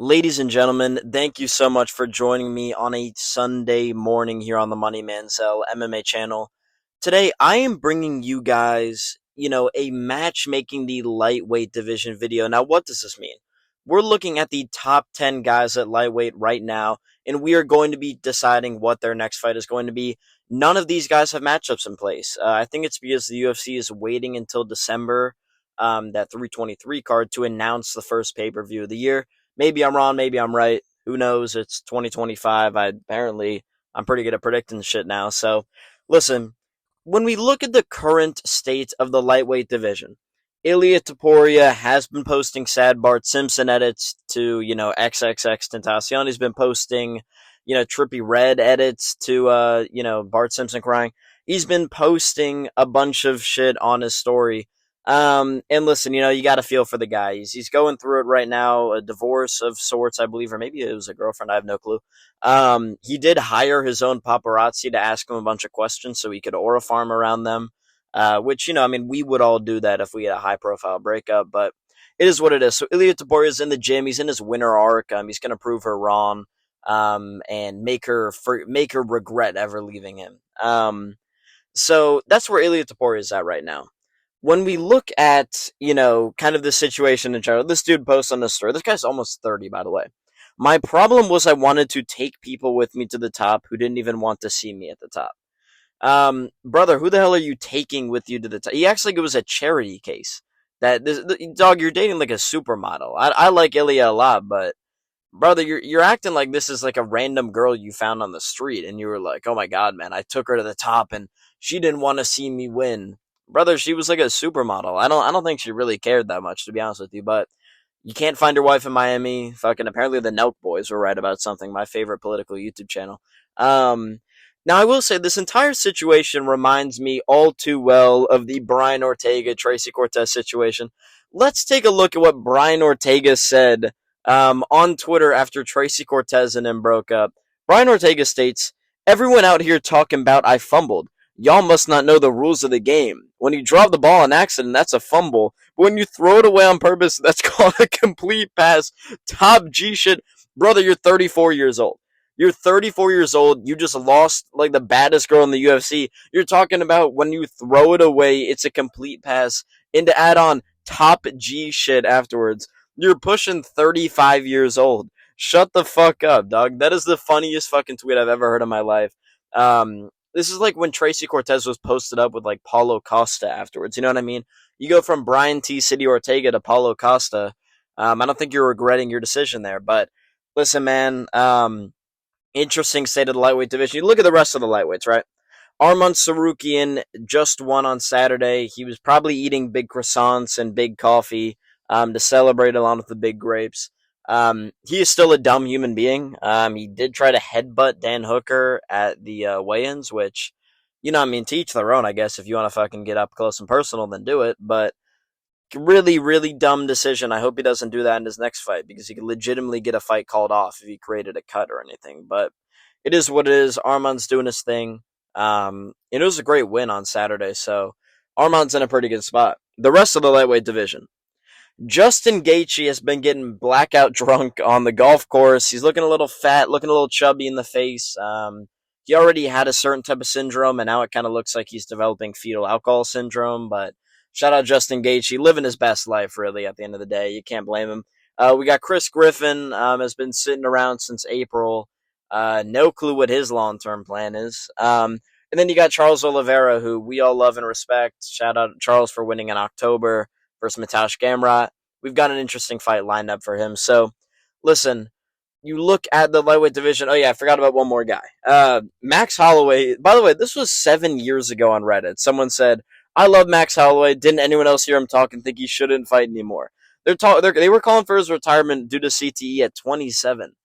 Ladies and gentlemen, thank you so much for joining me on a Sunday morning here on the Money Manziel MMA channel. Today, I am bringing you guys, a matchmaking the lightweight division video. Now, what does this mean? We're looking at the top 10 guys at lightweight right now, and we are going to be deciding what their next fight is going to be. None of these guys have matchups in place. I think it's because the UFC is waiting until December, that 323 card, to announce the first pay-per-view of the year. Maybe I'm wrong, maybe I'm right. Who knows? It's 2025. I'm pretty good at predicting shit now. So, listen, when we look at the current state of the lightweight division, Ilya Taporia has been posting sad Bart Simpson edits to, XXX Tentacion. He's been posting, trippy red edits to, Bart Simpson crying. He's been posting a bunch of shit on his story. And listen, you got to feel for the guy. He's going through it right now, a divorce of sorts, I believe, or maybe it was a girlfriend. I have no clue. He did hire his own paparazzi to ask him a bunch of questions so he could aura farm around them. Which, we would all do that if we had a high profile breakup, but it is what it is. So Ilya Taporia is in the gym. He's in his winter arc. He's going to prove her wrong, and make her regret ever leaving him. So that's where Ilya Taporia is at right now. When we look at, kind of the situation in general, this dude posts on the story. This guy's almost 30, by the way. My problem was I wanted to take people with me to the top who didn't even want to see me at the top. Brother, who the hell are you taking with you to the top? He acts like it was a charity case. Dog, you're dating like a supermodel. I like Ilya a lot, but brother, you're acting like this is like a random girl you found on the street, and you were like, oh my god, man, I took her to the top, and she didn't want to see me win. Brother, she was like a supermodel. I don't think she really cared that much, to be honest with you, but you can't find your wife in Miami. Fucking apparently the Nelk Boys were right about something, my favorite political YouTube channel. Now I will say this entire situation reminds me all too well of the Brian Ortega Tracy Cortez situation. Let's take a look at what Brian Ortega said on Twitter after Tracy Cortez and him broke up. Brian Ortega states, "Everyone out here talking about I fumbled. Y'all must not know the rules of the game. When you drop the ball on accident, that's a fumble. But when you throw it away on purpose, that's called a complete pass. Top G shit. Brother, you're 34 years old. You're 34 years old. You just lost like the baddest girl in the UFC. You're talking about when you throw it away, it's a complete pass. And to add on top G shit afterwards, you're pushing 35 years old. Shut the fuck up, dog. That is the funniest fucking tweet I've ever heard in my life. This is like when Tracy Cortez was posted up with like Paulo Costa afterwards. You know what I mean? You go from Brian T. City Ortega to Paulo Costa. I don't think you're regretting your decision there. But listen, man. Interesting state of the lightweight division. You look at the rest of the lightweights, right? Arman Sarukian just won on Saturday. He was probably eating big croissants and big coffee to celebrate along with the big grapes. He is still a dumb human being. He did try to headbutt Dan Hooker at the weigh-ins, which, to each their own, I guess. If you want to fucking get up close and personal, then do it. But really, really dumb decision. I hope he doesn't do that in his next fight, because he could legitimately get a fight called off if he created a cut or anything. But it is what it is. Arman's doing his thing. It was a great win on Saturday, so Arman's in a pretty good spot. The rest of the lightweight division. Justin Gaethje has been getting blackout drunk on the golf course. He's looking a little fat, looking a little chubby in the face. He already had a certain type of syndrome, and now it kind of looks like he's developing fetal alcohol syndrome. But shout out Justin Gaethje, living his best life, really, at the end of the day. You can't blame him. We got Chris Griffin, has been sitting around since April. No clue what his long-term plan is. And then you got Charles Oliveira, who we all love and respect. Shout out Charles for winning in October versus Mateusz Gamrot. We've got an interesting fight lined up for him. So, listen, you look at the lightweight division. Oh, yeah, I forgot about one more guy. Max Holloway. By the way, this was 7 years ago on Reddit. Someone said, I love Max Holloway. Didn't anyone else hear him talk and think he shouldn't fight anymore? They were calling for his retirement due to CTE at 27.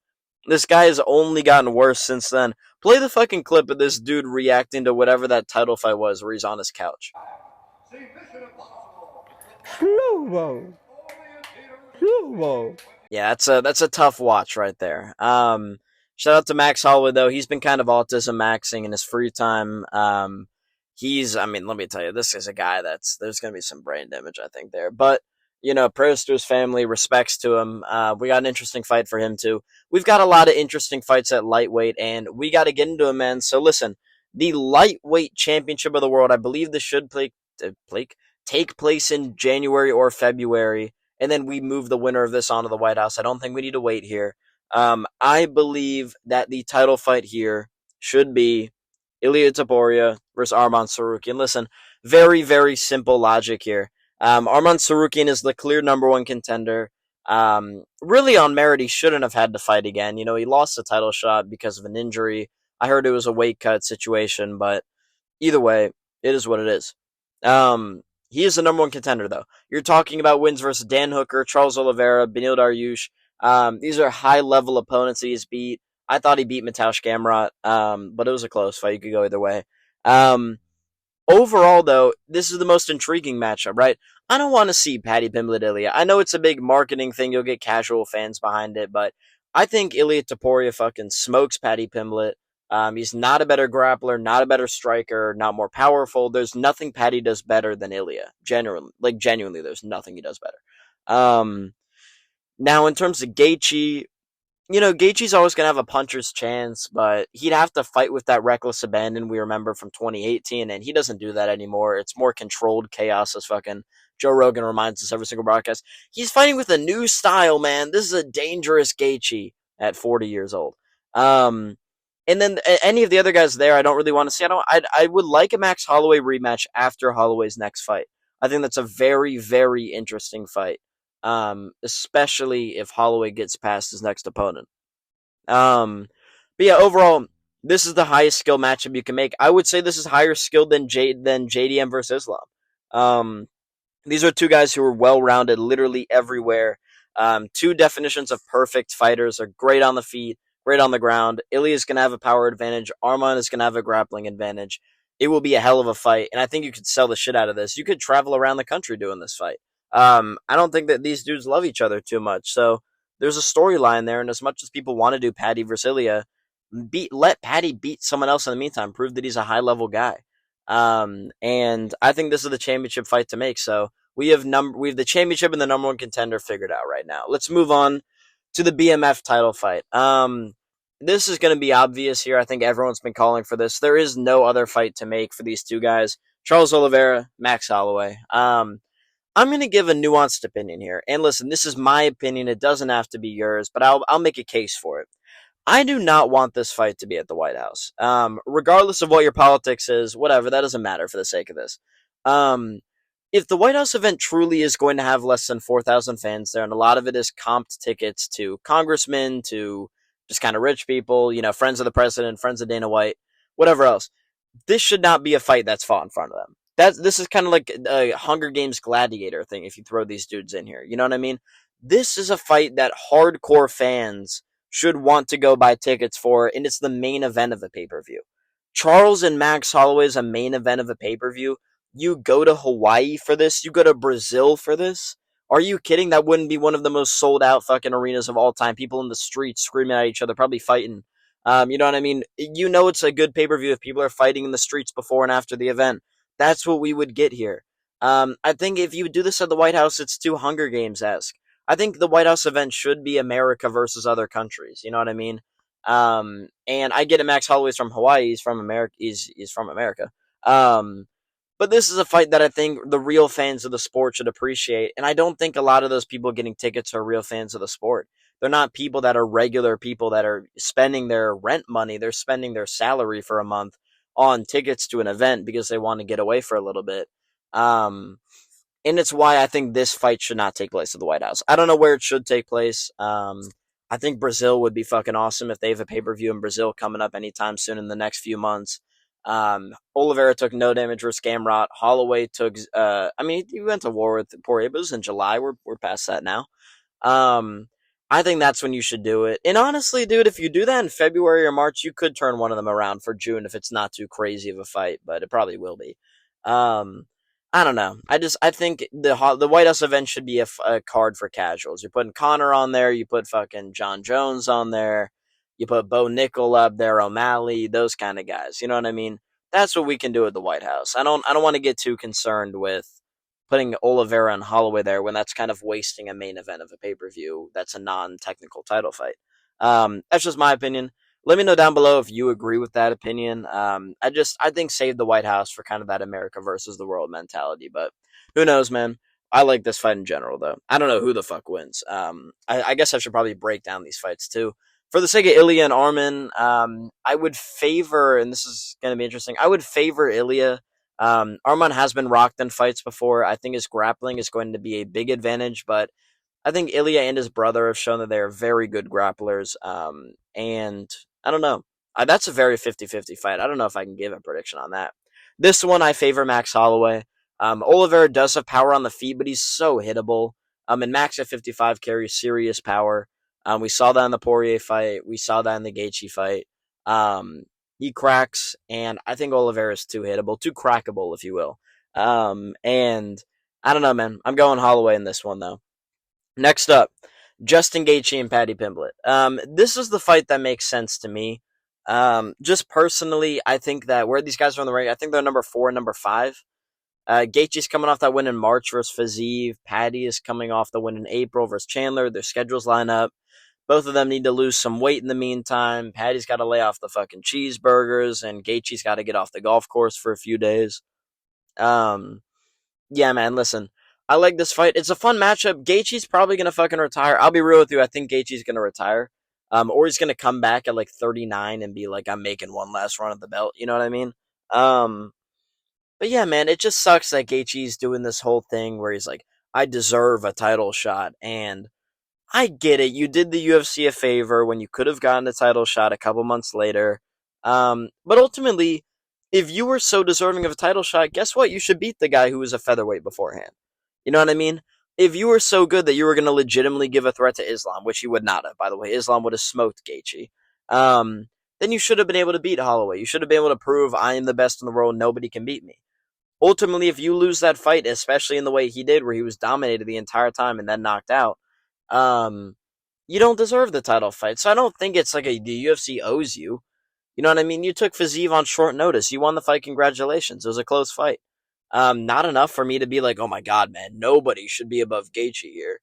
This guy has only gotten worse since then. Play the fucking clip of this dude reacting to whatever that title fight was where he's on his couch. Slow-mo. Slow-mo. Yeah, that's a tough watch right there. Shout out to Max Holloway, though. He's been kind of autism maxing in his free time. Let me tell you, this is a guy there's going to be some brain damage, I think, there. But, prayers to his family, respects to him. We got an interesting fight for him too. We've got a lot of interesting fights at lightweight, and we got to get into them, man. So listen, the lightweight championship of the world, I believe this should take place in January or February, and then we move the winner of this onto the White House. I don't think we need to wait here. I believe that the title fight here should be Ilya Taporia versus Arman Sarukian. Listen, very, very simple logic here. Arman Sarukian is the clear number one contender. Really on merit, he shouldn't have had to fight again. He lost the title shot because of an injury. I heard it was a weight cut situation, but either way, it is what it is. He is the number one contender, though. You're talking about wins versus Dan Hooker, Charles Oliveira, Beneil Dariush. These are high level opponents that he's beat. I thought he beat Mateusz Gamrot, but it was a close fight. You could go either way. Overall, though, this is the most intriguing matchup, right? I don't want to see Paddy Pimblett Ilya. I know it's a big marketing thing. You'll get casual fans behind it, but I think Ilya Taporia fucking smokes Paddy Pimblett. He's not a better grappler, not a better striker, not more powerful. There's nothing Paddy does better than Ilya. Genuinely, there's nothing he does better. Now, in terms of Gaethje, Gaethje's always going to have a puncher's chance, but he'd have to fight with that reckless abandon we remember from 2018, and he doesn't do that anymore. It's more controlled chaos, as fucking Joe Rogan reminds us every single broadcast. He's fighting with a new style, man. This is a dangerous Gaethje at 40 years old. And then any of the other guys there, I don't really want to see. I would like a Max Holloway rematch after Holloway's next fight. I think that's a very, very interesting fight, especially if Holloway gets past his next opponent. But yeah, overall, this is the highest skill matchup you can make. I would say this is higher skill than JDM versus Islam. These are two guys who are well rounded, literally everywhere. Two definitions of perfect fighters. Are great on the feet, great on the ground. Ilya is going to have a power advantage. Arman is going to have a grappling advantage. It will be a hell of a fight, and I think you could sell the shit out of this. You could travel around the country doing this fight. I don't think that these dudes love each other too much, so there's a storyline there. And as much as people want to do Paddy versus Ilya, let Paddy beat someone else in the meantime. Prove that he's a high level guy. And I think this is the championship fight to make. So we have the championship and the number one contender figured out right now. Let's move on to the BMF title fight. This is going to be obvious here. I think everyone's been calling for this. There is no other fight to make for these two guys. Charles Oliveira, Max Holloway. I'm going to give a nuanced opinion here. And listen, this is my opinion. It doesn't have to be yours, but I'll make a case for it. I do not want this fight to be at the White House. Regardless of what your politics is, whatever, that doesn't matter for the sake of this. If the White House event truly is going to have less than 4,000 fans there, and a lot of it is comped tickets to congressmen, to just kind of rich people, friends of the president, friends of Dana White, whatever else, this should not be a fight that's fought in front of them. This is kind of like a Hunger Games gladiator thing if you throw these dudes in here. You know what I mean? This is a fight that hardcore fans should want to go buy tickets for, and it's the main event of the pay-per-view. Charles and Max Holloway is a main event of a pay-per-view. You go to Hawaii for this? You go to Brazil for this? Are you kidding? That wouldn't be one of the most sold-out fucking arenas of all time. People in the streets screaming at each other, probably fighting. You know what I mean? It's a good pay-per-view if people are fighting in the streets before and after the event. That's what we would get here. I think if you do this at the White House, it's too Hunger Games-esque. I think the White House event should be America versus other countries. You know what I mean? And I get it. Max Holloway's from Hawaii. He's from America. He's from America. But this is a fight that I think the real fans of the sport should appreciate. And I don't think a lot of those people getting tickets are real fans of the sport. They're not people that are regular people that are spending their rent money. They're spending their salary for a month on tickets to an event because they want to get away for a little bit. And it's why I think this fight should not take place at the White House. I don't know where it should take place. I think Brazil would be fucking awesome if they have a pay-per-view in Brazil coming up anytime soon in the next few months. Oliveira took no damage versus Gamrot. Holloway took, he went to war with Poirier, but it was in July. We're past that now. I think that's when you should do it. And honestly, dude, if you do that in February or March, you could turn one of them around for June if it's not too crazy of a fight, but it probably will be. I don't know. I think the White House event should be a card for casuals. You're putting Connor on there. You put fucking John Jones on there. You put Bo Nickel up there, O'Malley, those kind of guys. You know what I mean? That's what we can do at the White House. I don't want to get too concerned with putting Oliveira and Holloway there when that's kind of wasting a main event of a pay per view that's a non technical title fight. That's just my opinion. Let me know down below if you agree with that opinion. I think save the White House for kind of that America versus the world mentality, but who knows, man. I like this fight in general, though. I don't know who the fuck wins. I guess I should probably break down these fights too. For the sake of Ilya and Arman, I would favor, and this is going to be interesting. I would favor Ilya. Arman has been rocked in fights before. I think his grappling is going to be a big advantage, but I think Ilya and his brother have shown that they are very good grapplers. And I don't know. That's a very 50-50 fight. I don't know if I can give a prediction on that. This one, I favor Max Holloway. Oliveira does have power on the feet, but he's so hittable. And Max at 55 carries serious power. We saw that in the Poirier fight. We saw that in the Gaethje fight. He cracks, and I think Oliveira is too hittable, too crackable, if you will. And I don't know, man. I'm going Holloway in this one, though. Next up, Justin Gaethje and Paddy Pimblett. This is the fight that makes sense to me. Just personally, I think that where these guys are on the ring, I think they're number 4 and number 5. Gaethje's coming off that win in March versus Fiziev. Paddy is coming off the win in April versus Chandler. Their schedules line up. Both of them need to lose some weight in the meantime. Paddy's got to lay off the fucking cheeseburgers, and Gaethje's got to get off the golf course for a few days. Yeah, man, listen. I like this fight. It's a fun matchup. Gaethje's probably going to fucking retire. I'll be real with you. I think Gaethje's going to retire. Or he's going to come back at like 39 and be like, I'm making one last run at the belt. You know what I mean? But yeah, man, it just sucks that Gaethje's doing this whole thing where he's like, I deserve a title shot. And I get it. You did the UFC a favor when you could have gotten the title shot a couple months later. But ultimately, if you were so deserving of a title shot, guess what? You should beat the guy who was a featherweight beforehand. You know what I mean? If you were so good that you were going to legitimately give a threat to Islam, which you would not have, by the way, Islam would have smoked Gaethje. Then you should have been able to beat Holloway. You should have been able to prove I am the best in the world. Nobody can beat me. Ultimately, if you lose that fight, especially in the way he did, where he was dominated the entire time and then knocked out, um, you don't deserve the title fight. So I don't think it's like the UFC owes you. You know what I mean? You took Fiziev on short notice. You won the fight. Congratulations. It was a close fight. Not enough for me to be like, oh my god, man, nobody should be above Gaethje here.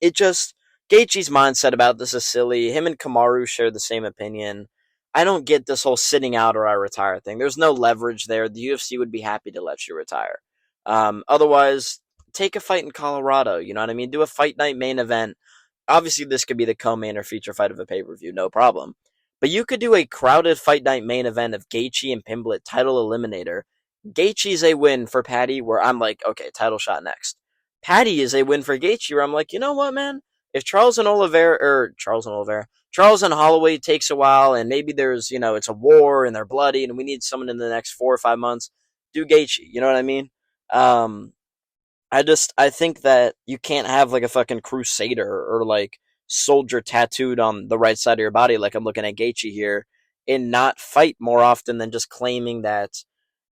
It just Gaethje's mindset about this is silly. Him and Kamaru share the same opinion. I don't get this whole sitting out or I retire thing. There's no leverage there. The UFC would be happy to let you retire. Otherwise, take a fight in Colorado. You know what I mean? Do a fight night main event. Obviously, this could be the co-main or feature fight of a pay-per-view, no problem. But you could do a crowded fight night main event of Gaethje and Pimblett title eliminator. Gaethje's a win for Paddy, where I'm like, okay, title shot next. Paddy is a win for Gaethje, where I'm like, you know what, man? If Charles and Holloway takes a while, and maybe there's, it's a war and they're bloody, and we need someone in the next 4 or 5 months, do Gaethje. You know what I mean? I think that you can't have like a fucking crusader or like soldier tattooed on the right side of your body, like I'm looking at Gaethje here, and not fight more often than just claiming that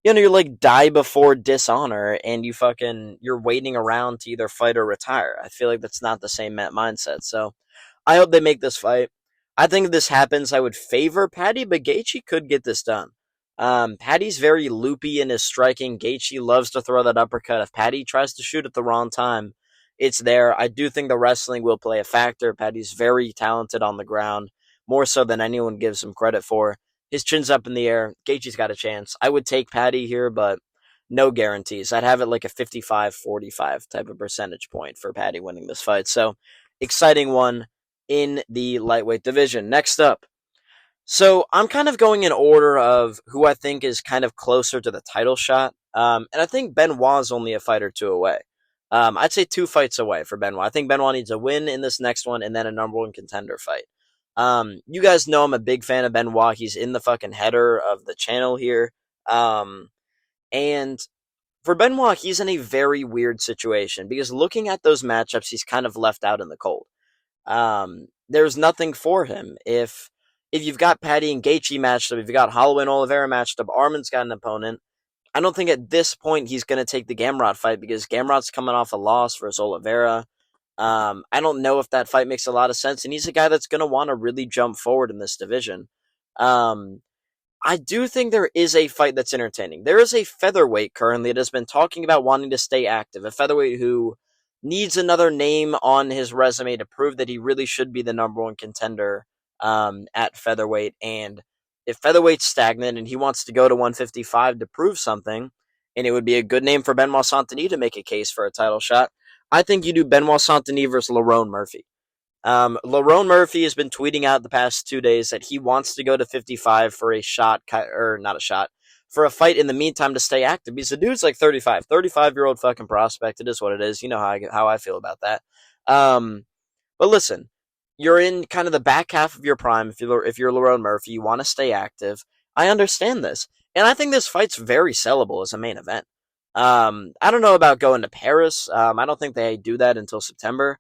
you're like die before dishonor and you're waiting around to either fight or retire. I feel like that's not the same mindset. So I hope they make this fight. I think if this happens, I would favor Paddy, but Gaethje could get this done. Paddy's very loopy in his striking. Gaethje loves to throw that uppercut. If Paddy tries to shoot at the wrong time, it's there. I do think the wrestling will play a factor. Paddy's very talented on the ground, more so than anyone gives him credit for. His chin's up in the air. Gaethje's got a chance. I would take Paddy here, but no guarantees. I'd have it like a 55-45 type of percentage point for Paddy winning this fight. So, exciting one in the lightweight division. Next up. So, I'm kind of going in order of who I think is kind of closer to the title shot. And I think Benoit's only a fight or two away. I'd say 2 fights away for Benoit. I think Benoit needs a win in this next one and then a number 1 contender fight. You guys know I'm a big fan of Benoit. He's in the fucking header of the channel here. And for Benoit, he's in a very weird situation because looking at those matchups, he's kind of left out in the cold. There's nothing for him. If you've got Paddy and Gaethje matched up, if you've got Holloway and Oliveira matched up, Arman's got an opponent. I don't think at this point he's going to take the Gamrot fight because Gamrot's coming off a loss versus Oliveira. I don't know if that fight makes a lot of sense, and he's a guy that's going to want to really jump forward in this division. I do think there is a fight that's entertaining. There is a featherweight currently that has been talking about wanting to stay active, a featherweight who needs another name on his resume to prove that he really should be the number one contender at featherweight. And if featherweight's stagnant and he wants to go to 155 to prove something, and it would be a good name for Benoit Saint-Denis to make a case for a title shot, I think you do Benoit Saint-Denis versus Lerone Murphy. Lerone Murphy has been tweeting out the past 2 days that he wants to go to 55 for a shot, or not a shot, for a fight in the meantime to stay active. Because the dude's like 35-year-old fucking prospect. It is what it is. You know how I feel about that. Um, but listen, you're in kind of the back half of your prime. If you're Lerone Murphy, you want to stay active. I understand this, and I think this fight's very sellable as a main event. I don't know about going to Paris. I don't think they do that until September.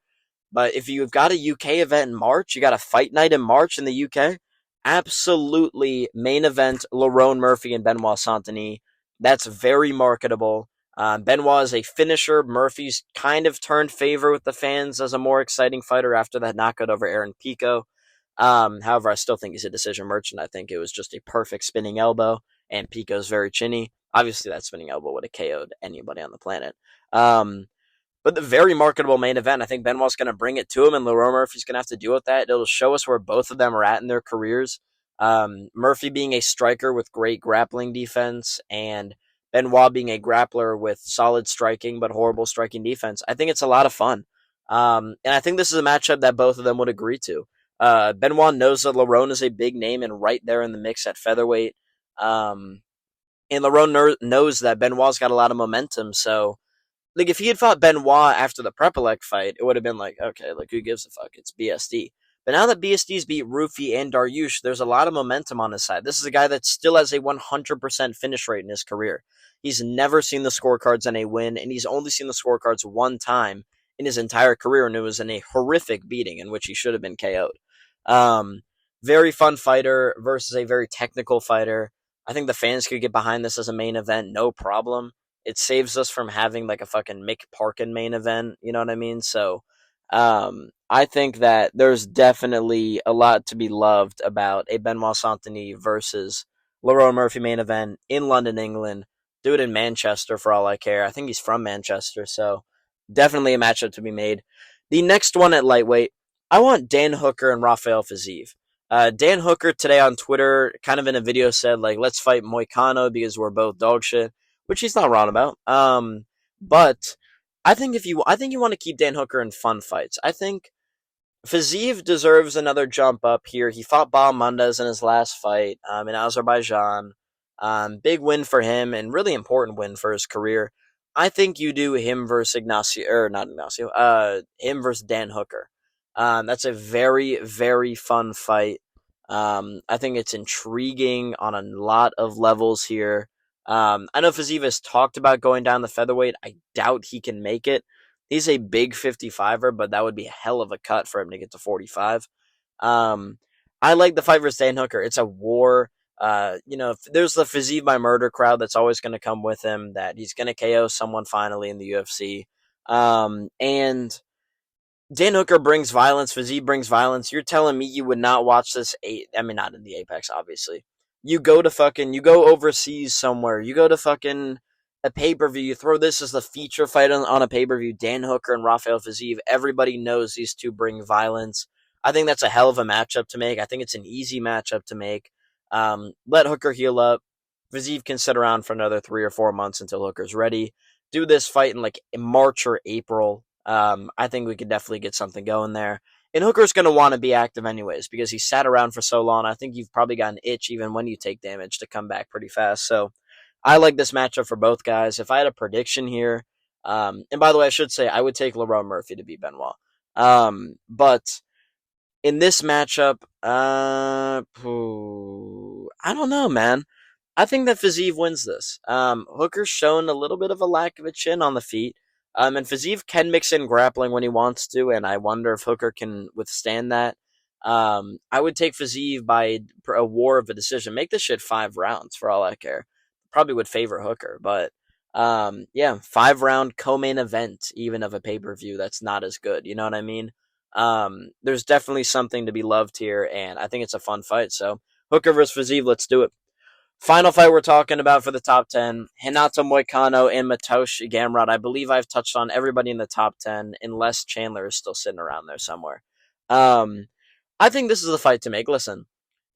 But if you've got a UK event in March, you got a fight night in March in the UK, absolutely main event Lerone Murphy and Benoit Saint-Denis. That's very marketable. Benoit is a finisher. Murphy's kind of turned favor with the fans as a more exciting fighter after that knockout over Aaron Pico. However, I still think he's a decision merchant. I think it was just a perfect spinning elbow, and Pico's very chinny. Obviously, that spinning elbow would have KO'd anybody on the planet. But the very marketable main event, I think Benoit's going to bring it to him, and Lerone Murphy's going to have to deal with that. It'll show us where both of them are at in their careers. Murphy being a striker with great grappling defense, and Benoit being a grappler with solid striking but horrible striking defense. I think it's a lot of fun. And I think this is a matchup that both of them would agree to. Benoit knows that Lerone is a big name and right there in the mix at featherweight. And Lerone knows that Benoit's got a lot of momentum, so like if he had fought Benoit after the Prepelec fight, it would have been like, okay, like who gives a fuck? It's BSD. But now that BSD's beat Rufi and Dariush, there's a lot of momentum on his side. This is a guy that still has a 100% finish rate in his career. He's never seen the scorecards in a win, and he's only seen the scorecards one time in his entire career, and it was in a horrific beating in which he should have been KO'd. Um, Very fun fighter versus a very technical fighter. I think the fans could get behind this as a main event, no problem. It saves us from having like a fucking Mick Parkin main event. You know what I mean? So, I think that there's definitely a lot to be loved about a Benoit Saint-Denis versus Lerone Murphy main event in London, England. Do it in Manchester for all I care. I think he's from Manchester, so definitely a matchup to be made. The next one at lightweight, I want Dan Hooker and Rafael Fiziev. Dan Hooker today on Twitter, kind of in a video, said like, "Let's fight Moicano because we're both dog shit," which he's not wrong about. But I think you want to keep Dan Hooker in fun fights. I think Fiziev deserves another jump up here. He fought Bahamondes in his last fight in Azerbaijan. Big win for him and really important win for his career. I think you do him versus Ignacio, or not Ignacio, him versus Dan Hooker. That's a very, very fun fight. I think it's intriguing on a lot of levels here. I know Fiziev has talked about going down the featherweight. I doubt he can make it. He's a big 55er, but that would be a hell of a cut for him to get to 45. I like the fight versus Dan Hooker. It's a war. There's the Fiziev by murder crowd that's always going to come with him, that he's going to KO someone finally in the UFC. And Dan Hooker brings violence. Fiziev brings violence. You're telling me you would not watch this? Not in the Apex, obviously. You go overseas somewhere. You go to fucking a pay-per-view. You throw this as the feature fight on a pay-per-view. Dan Hooker and Rafael Fiziev. Everybody knows these two bring violence. I think that's a hell of a matchup to make. I think it's an easy matchup to make. Let Hooker heal up. Fiziev can sit around for another 3 or 4 months until Hooker's ready. Do this fight in like March or April. I think we could definitely get something going there. And Hooker's going to want to be active anyways because he sat around for so long. I think you've probably got an itch even when you take damage to come back pretty fast. So I like this matchup for both guys. If I had a prediction here, and by the way, I should say I would take Lerone Murphy to beat Benoit. But in this matchup, I don't know, man. I think that Fiziev wins this. Hooker's shown a little bit of a lack of a chin on the feet. And Fiziev can mix in grappling when he wants to, and I wonder if Hooker can withstand that. I would take Fiziev by a war of a decision. Make this shit 5 rounds for all I care. Probably would favor Hooker, but 5-round co-main event, even of a pay-per-view, that's not as good. You know what I mean? There's definitely something to be loved here, and I think it's a fun fight. So Hooker versus Fiziev, let's do it. Final fight we're talking about for the top 10, Renato Moicano and Mateusz Gamrot. I believe I've touched on everybody in the top 10, unless Chandler is still sitting around there somewhere. Um, I think this is the fight to make. Listen,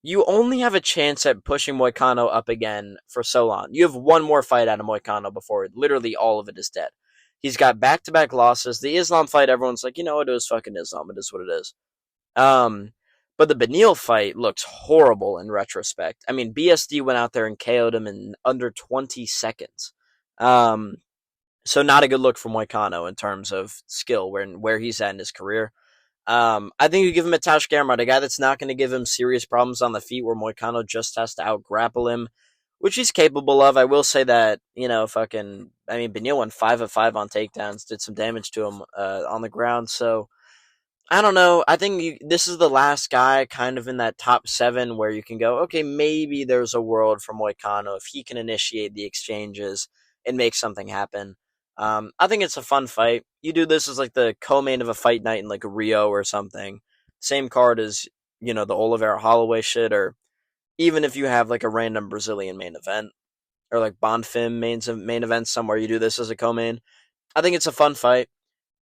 you only have a chance at pushing Moicano up again for so long. You have one more fight out of Moicano before literally all of it is dead. He's got back-to-back losses. The Islam fight, everyone's like, it was fucking Islam. It is what it is. Um, but the Beneil fight looks horrible in retrospect. I mean, BSD went out there and KO'd him in under 20 seconds. Um, so not a good look for Moicano in terms of skill, where he's at in his career. I think you give him a Tash Gamrot, a guy that's not going to give him serious problems on the feet, where Moicano just has to out grapple him, which he's capable of. I will say that, Beneil went 5 of 5 on takedowns, did some damage to him on the ground. So I don't know. I think this is the last guy kind of in that top 7 where you can go, okay, maybe there's a world for Moicano if he can initiate the exchanges and make something happen. I think it's a fun fight. You do this as like the co-main of a fight night in like Rio or something. Same card as, the Oliveira Holloway shit, or even if you have like a random Brazilian main event or like Bonfim main event somewhere, you do this as a co-main. I think it's a fun fight.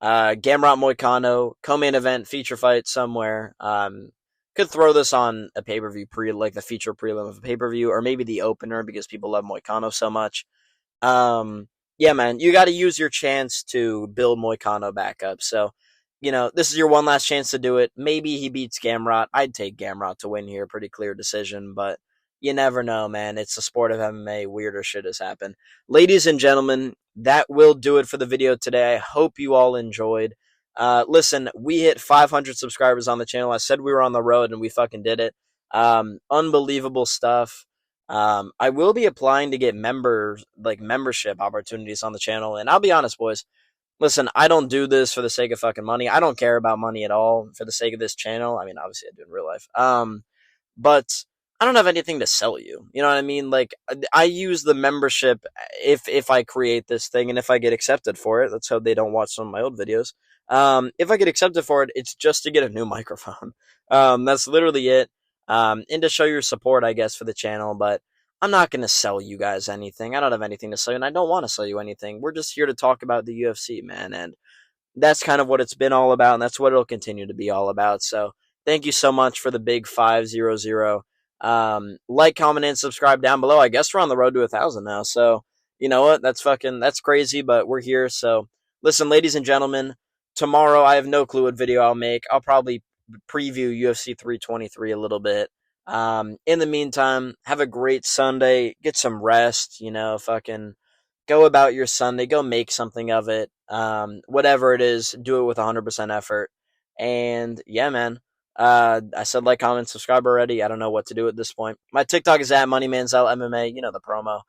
Gamrot Moicano, co-main event, feature fight somewhere. Could throw this on a pay-per-view like the feature prelim of a pay-per-view, or maybe the opener because people love Moicano so much. Yeah, man, you got to use your chance to build Moicano back up. So, this is your one last chance to do it. Maybe he beats Gamrot. I'd take Gamrot to win here. Pretty clear decision, but you never know, man. It's the sport of MMA. Weirder shit has happened. Ladies and gentlemen, that will do it for the video today. I hope you all enjoyed. Listen, we hit 500 subscribers on the channel. I said we were on the road, and we fucking did it. Unbelievable stuff. I will be applying to get membership opportunities on the channel. And I'll be honest, boys. Listen, I don't do this for the sake of fucking money. I don't care about money at all for the sake of this channel. I mean, obviously I do in real life. But I don't have anything to sell you. You know what I mean? Like, I use the membership if I create this thing and if I get accepted for it. Let's hope they don't watch some of my old videos. If I get accepted for it, it's just to get a new microphone. That's literally it. And to show your support, I guess, for the channel. But I'm not going to sell you guys anything. I don't have anything to sell you, and I don't want to sell you anything. We're just here to talk about the UFC, man. And that's kind of what it's been all about, and that's what it'll continue to be all about. So thank you so much for the big 500. Like, comment, and subscribe down below. I guess we're on the road to 1,000 now. So you know what? That's crazy, but we're here. So listen, ladies and gentlemen, tomorrow I have no clue what video I'll make. I'll probably preview UFC 323 a little bit. In the meantime, have a great Sunday. Get some rest. Fucking go about your Sunday. Go make something of it. Whatever it is, do it with 100% effort. And yeah, man. I said like, comment, subscribe already. I don't know what to do at this point. My TikTok is at MoneyManziel MMA. You know the promo.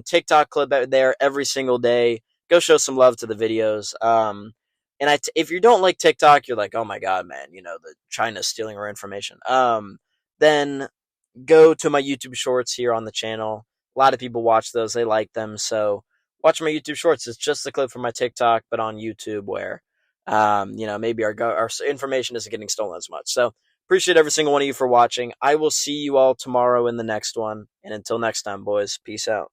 TikTok clip out there every single day. Go show some love to the videos. And if you don't like TikTok, you're like, oh my god, man, the China's stealing our information. Then go to my YouTube shorts here on the channel. A lot of people watch those; they like them. So watch my YouTube shorts. It's just a clip from my TikTok, but on YouTube, where maybe our information isn't getting stolen as much. So appreciate every single one of you for watching. I will see you all tomorrow in the next one. And until next time, boys, peace out.